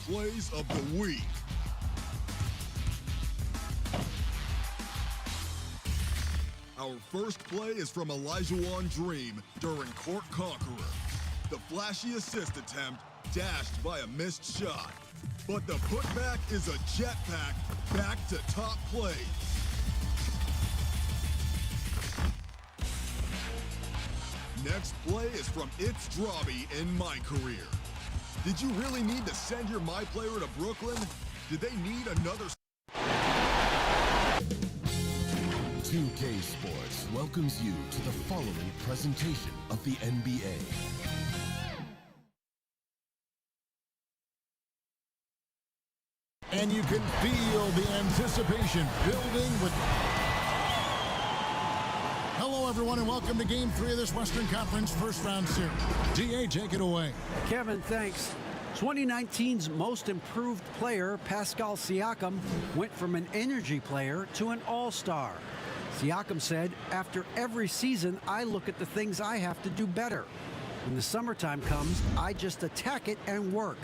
plays of the week. Our first play is from Elijah Dream during Court Conqueror. The flashy assist attempt dashed by a missed shot. But the putback is a jetpack back to top plays. Next play is from It's Drobby in My Career. Did you really need to send your My Player to Brooklyn? Did they need another? 2K Sports welcomes you to the following presentation of the NBA. And you can feel the anticipation building with... Hello, everyone, and welcome to Game 3 of this Western Conference first-round series. DA, take it away. Kevin, thanks. 2019's most improved player, Pascal Siakam, went from an energy player to an all-star. Siakam said, after every season, I look at the things I have to do better. When the summertime comes, I just attack it and work.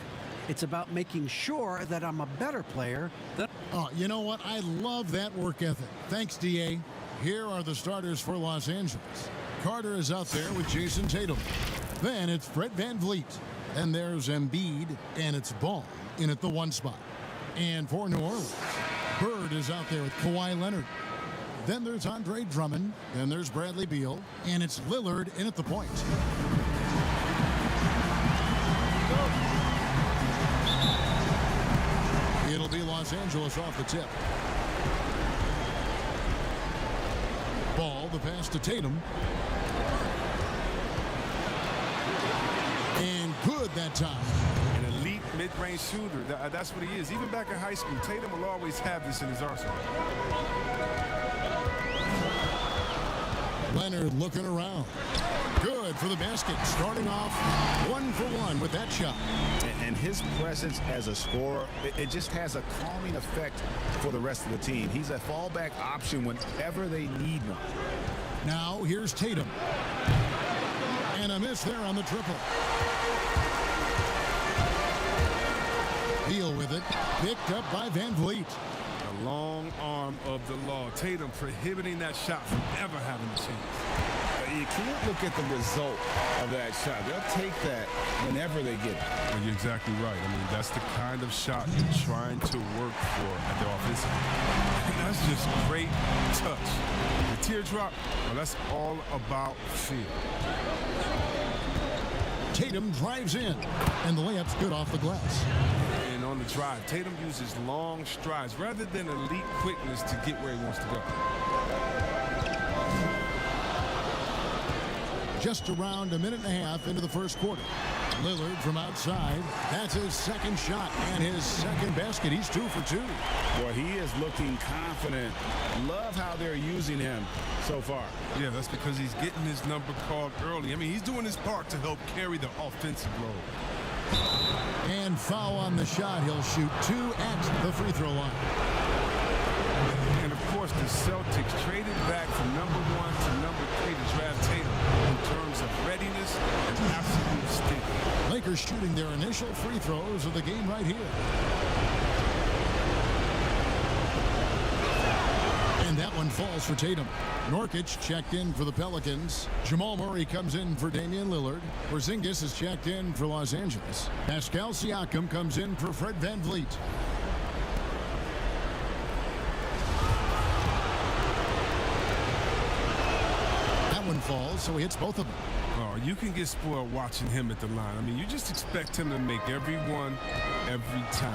It's about making sure that I'm a better player than... Oh, you know what? I love that work ethic. Thanks, DA. Here are the starters for Los Angeles. Carter is out there with Jason Tatum. Then it's Fred VanVleet. And there's Embiid, and it's Ball in at the 1 spot. And for New Orleans, Bird is out there with Kawhi Leonard. Then there's Andre Drummond. Then there's Bradley Beal. And it's Lillard in at the point. It'll be Los Angeles off the tip. Ball, the pass to Tatum. And good that time. An elite mid-range shooter. That's what he is. Even back in high school, Tatum will always have this in his arsenal. Leonard looking around. Good for the basket. Starting off 1 for 1 with that shot. And his presence as a scorer, it just has a calming effect for the rest of the team. He's a fallback option whenever they need one. Now here's Tatum. And a miss there on the triple. Beal with it. Picked up by VanVleet. The long arm of the law. Tatum prohibiting that shot from ever having a chance. You can't look at the result of that shot. They'll take that whenever they get it. And you're exactly right. I mean, that's the kind of shot you're trying to work for at the offensive end. And that's just great touch. The teardrop, well, that's all about feel. Tatum drives in, and the layup's good off the glass. And on the drive, Tatum uses long strides rather than elite quickness to get where he wants to go. Just around a minute and a half into the first quarter. Lillard from outside. That's his second shot and his second basket. He's 2 for 2. Boy, he is looking confident. Love how they're using him so far. Yeah, that's because he's getting his number called early. I mean, he's doing his part to help carry the offensive load. And foul on the shot. He'll shoot 2 at the free throw line. And, of course, the Celtics traded back from number 1 to number 3 to draft Tatum in terms of readiness and absolute stink. Lakers shooting their initial free throws of the game right here. And that one falls for Tatum. Nurkic checked in for the Pelicans. Jamal Murray comes in for Damian Lillard. Porzingis is checked in for Los Angeles. Pascal Siakam comes in for Fred VanVleet. That one falls, so he hits both of them. Oh, you can get spoiled watching him at the line. I mean, you just expect him to make every one, every time.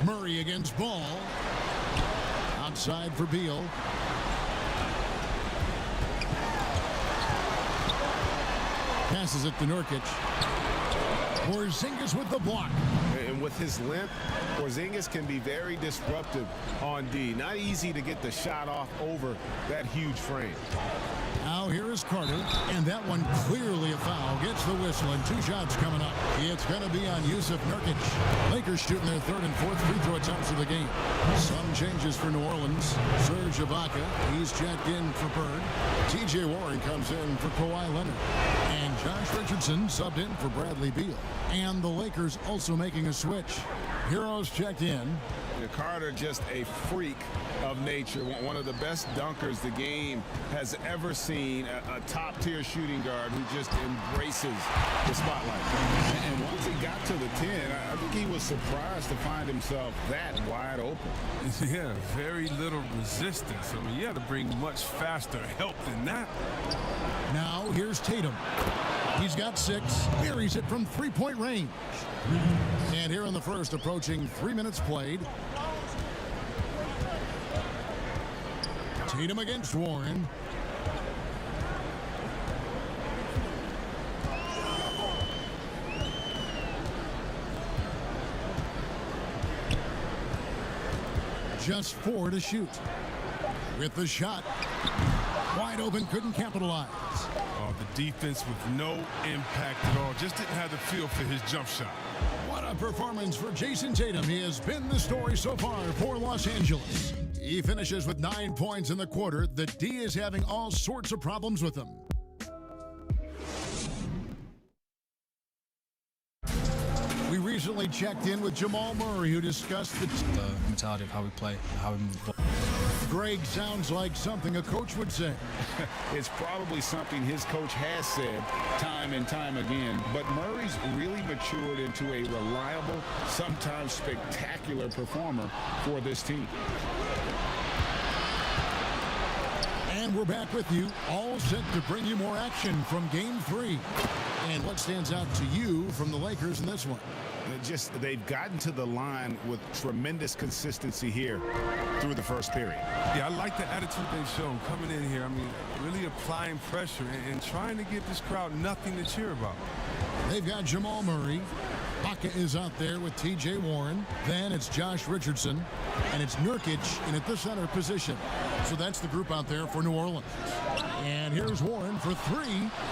Murray against Ball. Outside for Beal. Passes it to Nurkic. Porzingis with the block. And with his length, Porzingis can be very disruptive on D. Not easy to get the shot off over that huge frame. Now here is Carter, and that one clearly a foul. Gets the whistle, and 2 shots coming up. It's going to be on Yusuf Nurkic. Lakers shooting their 3rd and 4th free throw attempts of the game. Some changes for New Orleans. Serge Ibaka, he's checked in for Bird. T.J. Warren comes in for Kawhi Leonard. And Josh Richardson subbed in for Bradley Beal. And the Lakers also making a switch. Heroes checked in. Carter, just a freak of nature, one of the best dunkers the game has ever seen, a top-tier shooting guard who just embraces the spotlight. And once he got to the 10, I think he was surprised to find himself that wide open. Yeah, very little resistance. I mean, you had to bring much faster help than that. Now here's Tatum. He's got 6, buries it from three-point range. And here in the first, approaching 3 minutes played. Tatum against Warren. Just 4 to shoot. With the shot. Wide open, couldn't capitalize. Oh, the defense with no impact at all. Just didn't have the feel for his jump shot. What a performance for Jason Tatum. He has been the story so far for Los Angeles. He finishes with 9 points in the quarter. The D is having all sorts of problems with him. We recently checked in with Jamal Murray, who discussed the mentality of how we play, how we move. Greg sounds like something a coach would say. It's probably something his coach has said time and time again, but Murray's really matured into a reliable, sometimes spectacular performer for this team. And we're back with you, all set to bring you more action from Game 3. And what stands out to you from the Lakers in this one? They've gotten to the line with tremendous consistency here through the first period. Yeah, I like the attitude they've shown coming in here. I mean, really applying pressure and trying to give this crowd nothing to cheer about. They've got Jamal Murray. Baca is out there with T.J. Warren. Then it's Josh Richardson. And it's Nurkic in at the center position. So that's the group out there for New Orleans. And here's Warren for 3.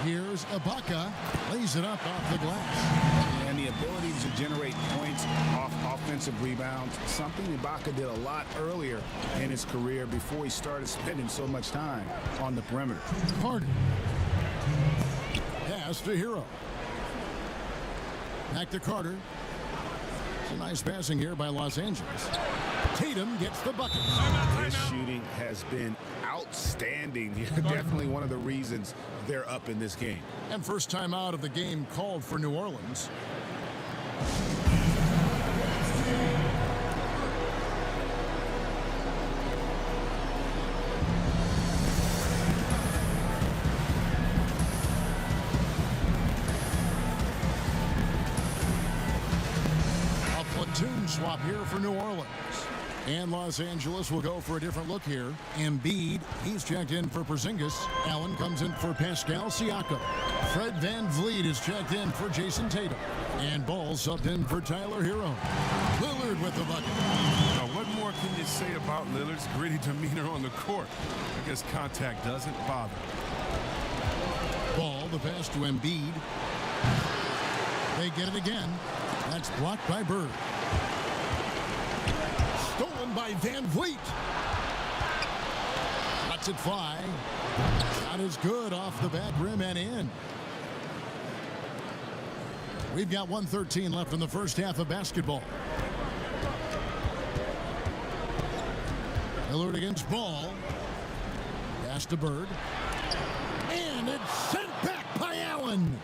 Here's Ibaka. Lays it up off the glass. And the ability to generate points off offensive rebounds, something Ibaka did a lot earlier in his career before he started spending so much time on the perimeter. Carter. Pass to Hero. Back to Carter. It's a nice passing here by Los Angeles. Tatum gets the bucket. His shooting has been outstanding. Definitely one of the reasons they're up in this game. And first time out of the game called for New Orleans. Swap here for New Orleans. And Los Angeles will go for a different look here. Embiid, he's checked in for Porzingis. Allen comes in for Pascal Siakam. Fred VanVleet is checked in for Jason Tatum. And Ball subbed in for Tyler Hero. Lillard with the bucket. Now, what more can you say about Lillard's gritty demeanor on the court? I guess contact doesn't bother. Ball, the pass to Embiid. They get it again. That's blocked by Bird. Stolen by VanVleet. Lets it fly. Shot is good off the back rim and in. We've got 1:13 left in the first half of basketball. Lillard against Ball. Pass to Bird. And it's sent back by Allen.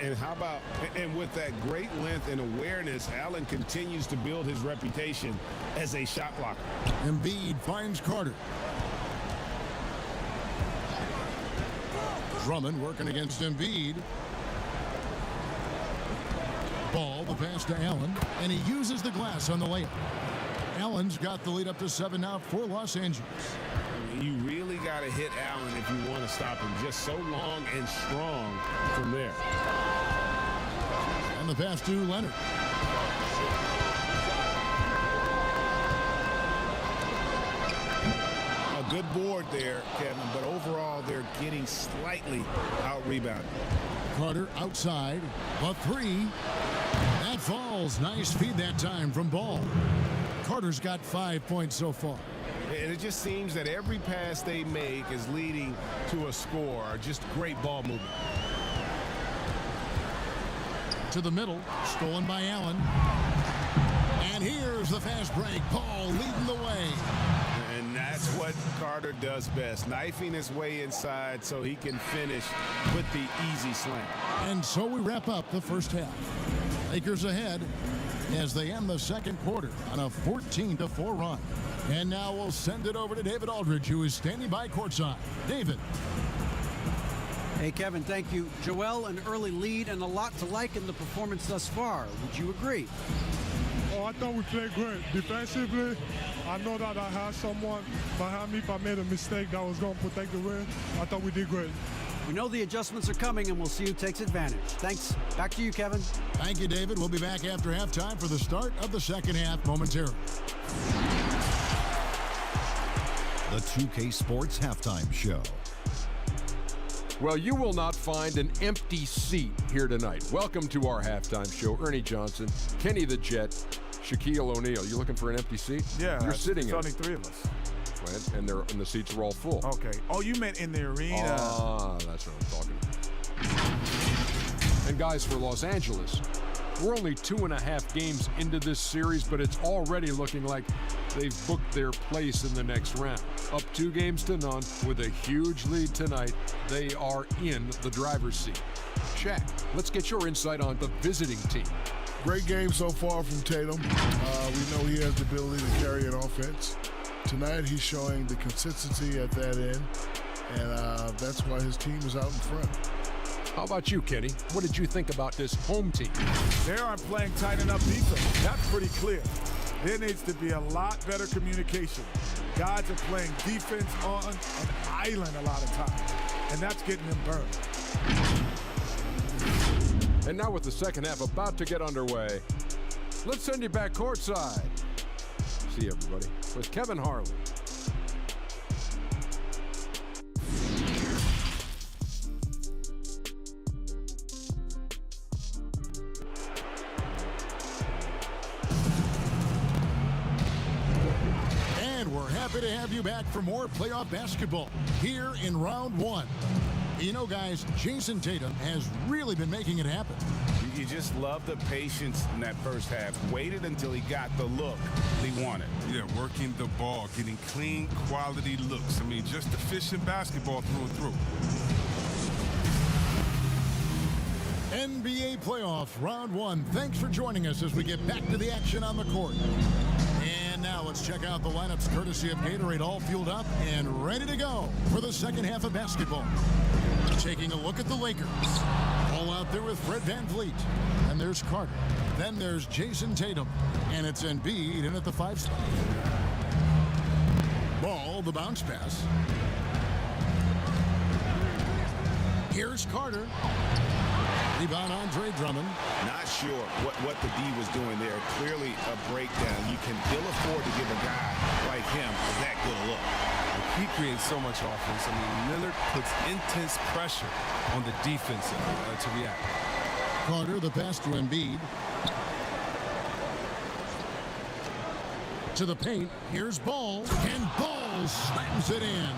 And how about, and with that great length and awareness, Allen continues to build his reputation as a shot blocker. Embiid finds Carter. Drummond working against Embiid. Ball, the pass to Allen, and he uses the glass on the layup. Allen's got the lead up to 7 now for Los Angeles. You really got to hit Allen if you want to stop him. Just so long and strong from there. And the pass to Leonard. A good board there, Kevin, but overall they're getting slightly out-rebounded. Carter outside, a 3. That falls. Nice feed that time from Ball. Carter's got 5 points so far. And it just seems that every pass they make is leading to a score. Just great ball movement. To the middle, stolen by Allen. And here's the fast break. Paul leading the way. And that's what Carter does best, knifing his way inside so he can finish with the easy slam. And so we wrap up the first half. Lakers ahead as they end the second quarter on a 14-4 run. And now we'll send it over to David Aldridge, who is standing by courtside. David. Hey, Kevin, thank you. Joel, an early lead and a lot to like in the performance thus far. Would you agree? Oh, I thought we played great. Defensively, I know that I had someone behind me. If I made a mistake that was going to protect the rim, I thought we did great. We know the adjustments are coming, and we'll see who takes advantage. Thanks. Back to you, Kevin. Thank you, David. We'll be back after halftime for the start of the second half momentarily. The 2K Sports Halftime Show. Well, you will not find an empty seat here tonight. Welcome to our halftime show. Ernie Johnson, Kenny the Jet, Shaquille O'Neal. You looking for an empty seat? Yeah, you're sitting in. There's only 3 of us. And the seats are all full. Okay. Oh, you meant in the arena. Ah, that's what I'm talking about. And guys, for Los Angeles, we're only 2.5 games into this series, but it's already looking like they've booked their place in the next round. Up 2 games to none with a huge lead tonight. They are in the driver's seat. Shaq, let's get your insight on the visiting team. Great game so far from Tatum. We know he has the ability to carry an offense. Tonight he's showing the consistency at that end, and that's why his team is out in front. How about you, Kenny? What did you think about this home team? They aren't playing tight enough defense. That's pretty clear. There needs to be a lot better communication. Guys are playing defense on an island a lot of times, and that's getting them burned. And now with the second half about to get underway, let's send you back courtside. See everybody with Kevin Harlan. We're happy to have you back for more playoff basketball here in round 1. You know, guys, Jason Tatum has really been making it happen. You just love the patience in that first half. Waited until he got the look he wanted. Yeah, working the ball, getting clean, quality looks. I mean, just efficient basketball through and through. NBA playoffs, round 1. Thanks for joining us as we get back to the action on the court. And now let's check out the lineups courtesy of Gatorade, all fueled up and ready to go for the second half of basketball. Taking a look at the Lakers. All out there with Fred VanVleet. And there's Carter. Then there's Jason Tatum. And it's Embiid in at the 5 spot. Ball, the bounce pass. Here's Carter. Rebound, Andre Drummond. Not sure what the D was doing there. Clearly a breakdown. You can ill afford to give a guy like him that good a look. He creates so much offense. I mean, Lillard puts intense pressure on the defense to react. Carter, the pass to Embiid. To the paint. Here's Ball. And Ball slams it in.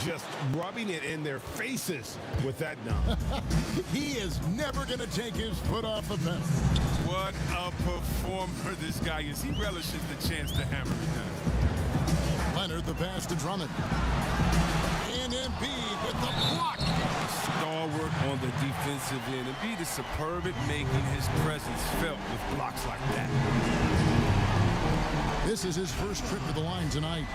Just rubbing it in their faces with that dunk. He is never going to take his foot off the pedal. What a performer this guy is. He relishes the chance to hammer it down. Leonard, the pass to Drummond. And Embiid with the block. Stalwart on the defensive end. Embiid is superb at making his presence felt with blocks like that. This is his first trip to the line tonight.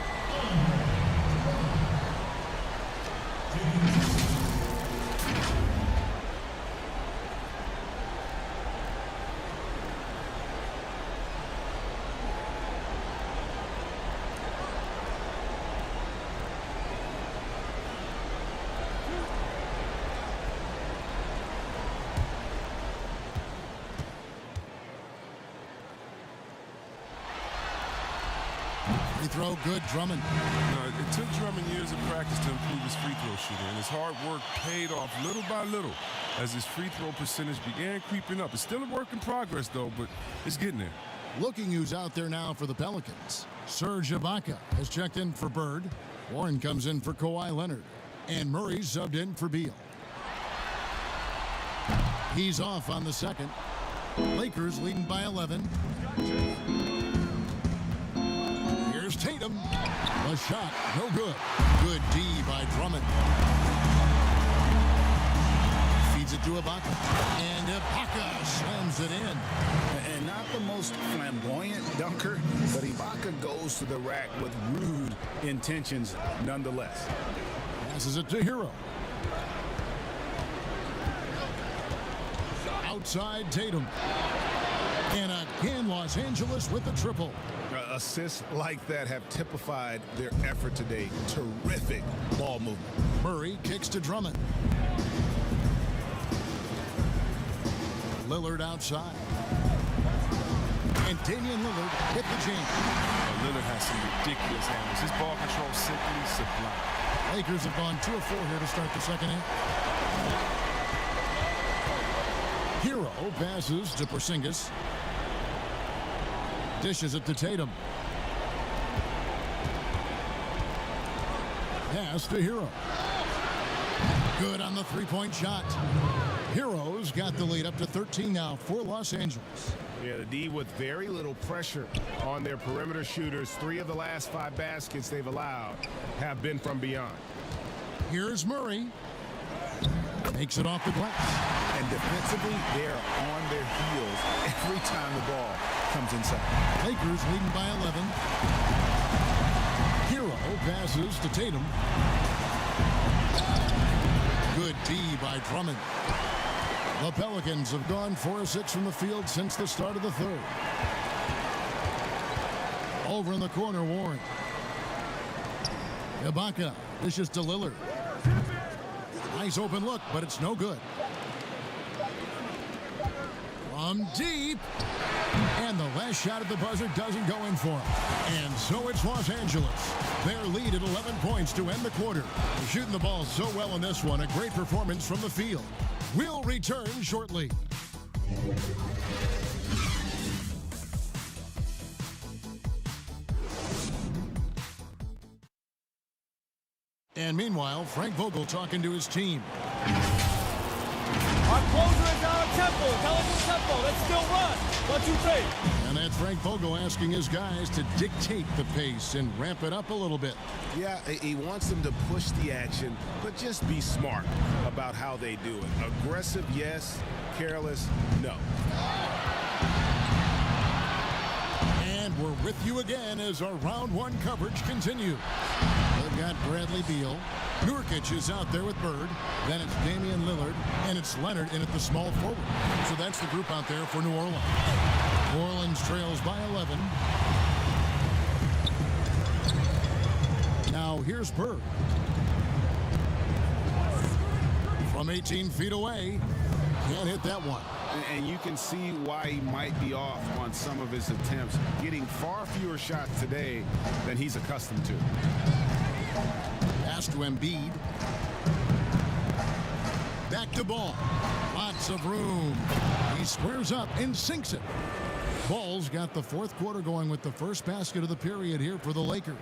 Free throw, good. Drummond. It took Drummond years of practice to improve his free throw shooting, and his hard work paid off little by little as his free throw percentage began creeping up. It's still a work in progress, though, but it's getting there. Looking who's out there now for the Pelicans. Serge Ibaka has checked in for Bird. Warren comes in for Kawhi Leonard. And Murray's subbed in for Beal. He's off on the second. Lakers leading by 11. Here's Tatum. A shot, no good. Good D by Drummond. Feeds it to Ibaka. And Ibaka slams it in. And not the most flamboyant dunker, but Ibaka goes to the rack with rude intentions nonetheless. Passes it to Hero. Outside Tatum. And again, Los Angeles with the triple. Assists like that have typified their effort today. Terrific ball movement. Murray kicks to Drummond. Lillard outside. And Damian Lillard hit the jam. Lillard has some ridiculous handles. His ball control simply sublime. Lakers have gone 2 of 4 here to start the second half. Hero passes to Porzingis. Dishes it to Tatum. Pass to Hero. Good on the three-point shot. Hero's got the lead up to 13 now for Los Angeles. Yeah, the D with very little pressure on their perimeter shooters. 3 of the last 5 baskets they've allowed have been from beyond. Here's Murray. Makes it off the glass. And defensively, they're on their heels every time the ball comes inside. Lakers leading by 11. Hero passes to Tatum. Good D by Drummond. The Pelicans have gone 4 of 6 from the field since the start of the third. Over in the corner, Warren. Ibaka dishes to Lillard. Nice open look, but it's no good. From deep. And the last shot at the buzzer doesn't go in for him. And so it's Los Angeles. Their lead at 11 points to end the quarter. Shooting the ball so well in this one. A great performance from the field. We'll return shortly. And meanwhile, Frank Vogel talking to his team. Our closer is out of tempo. Tell us the tempo. Let's still run. 1, 2, 3. And that's Frank Vogel asking his guys to dictate the pace and ramp it up a little bit. Yeah, he wants them to push the action, but just be smart about how they do it. Aggressive, yes. Careless, no. And we're with you again as our round 1 coverage continues. They've got Bradley Beal. Nurkic is out there with Bird. Then it's Damian Lillard. And it's Leonard in at the small forward. So that's the group out there for New Orleans. New Orleans trails by 11. Now here's Bird. From 18 feet away. Can't hit that one. And you can see why he might be off on some of his attempts, getting far fewer shots today than he's accustomed to. Pass to Embiid. Back to Ball. Lots of room. He squares up and sinks it. Ball's got the fourth quarter going with the first basket of the period here for the Lakers.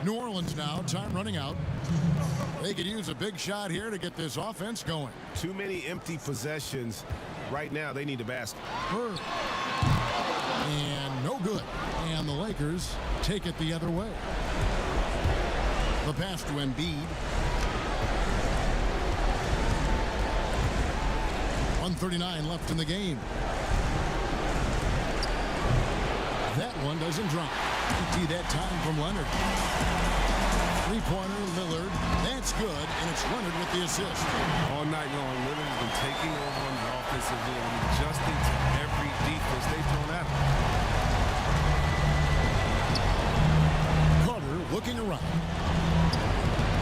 New Orleans now, time running out. They could use a big shot here to get this offense going. Too many empty possessions. Right now, they need a basket. Bird. And no good. And the Lakers take it the other way. The pass to Embiid. 1:39 left in the game. That one doesn't drop. Empty that time from Leonard. Three-pointer, Lillard. That's good, and it's Leonard with the assist. All night long, Lillard has been taking over on the offensive end and adjusting to every defense they've thrown at him. Carter looking around.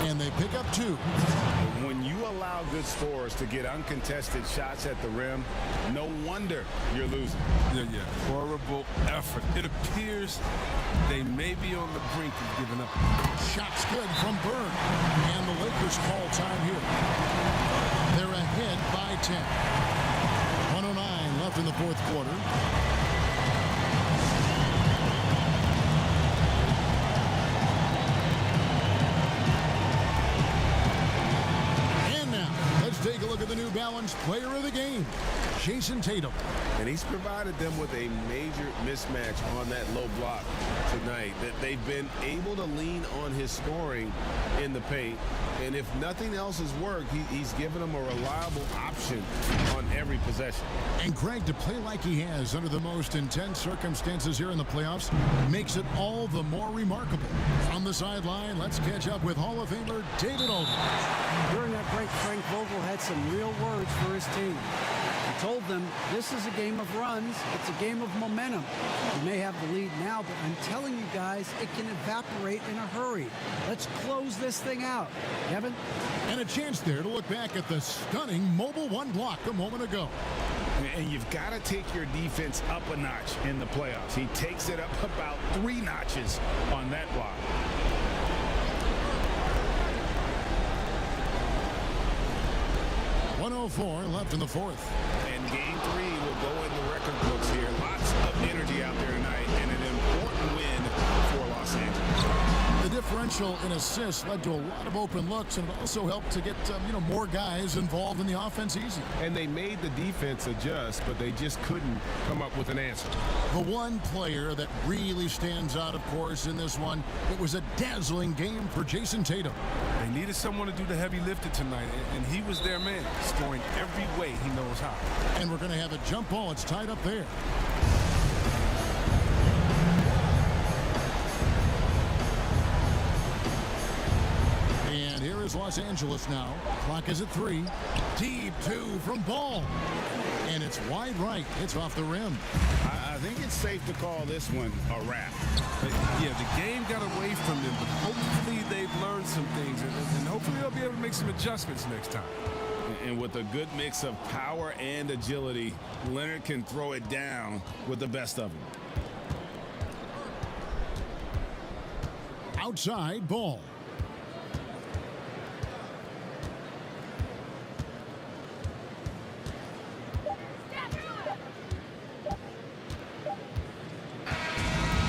And they pick up 2. When you allow good scorers to get uncontested shots at the rim, no wonder you're losing. Yeah. Horrible effort. It appears they may be on the brink of giving up. Shots good from Bird. And the Lakers call time here. They're ahead by 10. 1:09 left in the fourth quarter. Take a look at the New Balance player of the game. Jason Tatum. And he's provided them with a major mismatch on that low block tonight. That they've been able to lean on his scoring in the paint. And if nothing else has worked, he's given them a reliable option on every possession. And Greg, to play like he has under the most intense circumstances here in the playoffs makes it all the more remarkable. On the sideline, let's catch up with Hall of Famer David Aldridge. During that break, Frank Vogel had some real words for his team. He told them, this is a game of runs. It's a game of momentum. You may have the lead now, but I'm telling you guys, it can evaporate in a hurry. Let's close this thing out. Kevin? And a chance there to look back at the stunning mobile one block a moment ago. And you've got to take your defense up a notch in the playoffs. He takes it up about 3 notches on that block. .104 left in the fourth. And game 3 will go in the record books here. Lots of energy out there tonight, and an important win for Los Angeles. The differential in assists led to a lot of open looks, and it also helped to get more guys involved in the offense easy. And they made the defense adjust, but they just couldn't come up with an answer. The one player that really stands out, of course, in this one, it was a dazzling game for Jason Tatum. They needed someone to do the heavy lifting tonight, and he was their man, scoring every way he knows how. And we're going to have a jump ball. It's tied up there. And here is Los Angeles now. Clock is at 3. Deep 2 from Ball. And it's wide right. It's off the rim. I think it's safe to call this one a wrap. Yeah, the game got away from them, but hopefully they've learned some things, and hopefully they'll be able to make some adjustments next time. And with a good mix of power and agility, Leonard can throw it down with the best of them. Outside Ball.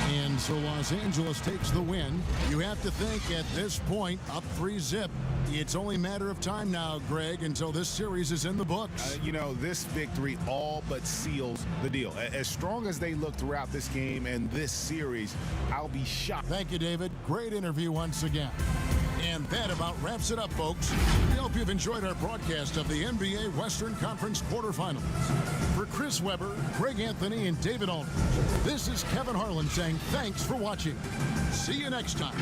And so Los Angeles takes the win. You have to think at this point, up 3-zip. It's only a matter of time now, Greg, until this series is in the books. This victory all but seals the deal. As strong as they look throughout this game and this series, I'll be shocked. Thank you, David. Great interview once again. And that about wraps it up, folks. We hope you've enjoyed our broadcast of the NBA Western Conference quarterfinals. For Chris Webber, Greg Anthony, and David Aldridge, this is Kevin Harlan saying thanks for watching. See you next time.